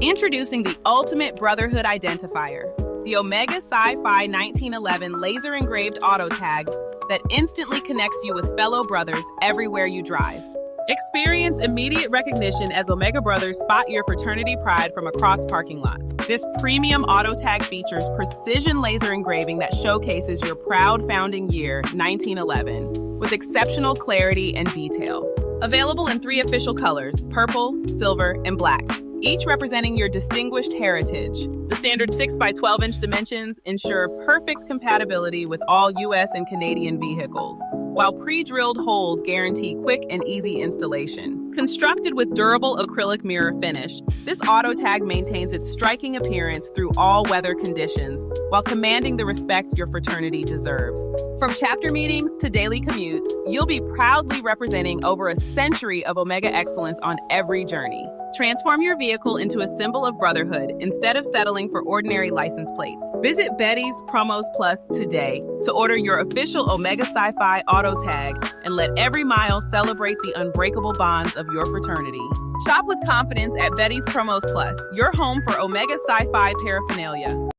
Introducing the ultimate brotherhood identifier, the Omega Psi Phi 1911 laser-engraved auto tag that instantly connects you with fellow brothers everywhere you drive. Experience immediate recognition as Omega Brothers spot your fraternity pride from across parking lots. This premium auto tag features precision laser engraving that showcases your proud founding year, 1911, with exceptional clarity and detail. Available in 3 official colors, purple, silver, and black, each representing your distinguished heritage. The standard 6 by 12-inch dimensions ensure perfect compatibility with all US and Canadian vehicles, while pre-drilled holes guarantee quick and easy installation. Constructed with durable acrylic mirror finish, this auto tag maintains its striking appearance through all weather conditions, while commanding the respect your fraternity deserves. From chapter meetings to daily commutes, you'll be proudly representing over a century of Omega excellence on every journey. Transform your vehicle into a symbol of brotherhood instead of settling for ordinary license plates. Visit Betty's Promos Plus today to order your official Omega Psi Phi auto tag and let every mile celebrate the unbreakable bonds of your fraternity. Shop with confidence at Betty's Promos Plus, your home for Omega Psi Phi paraphernalia.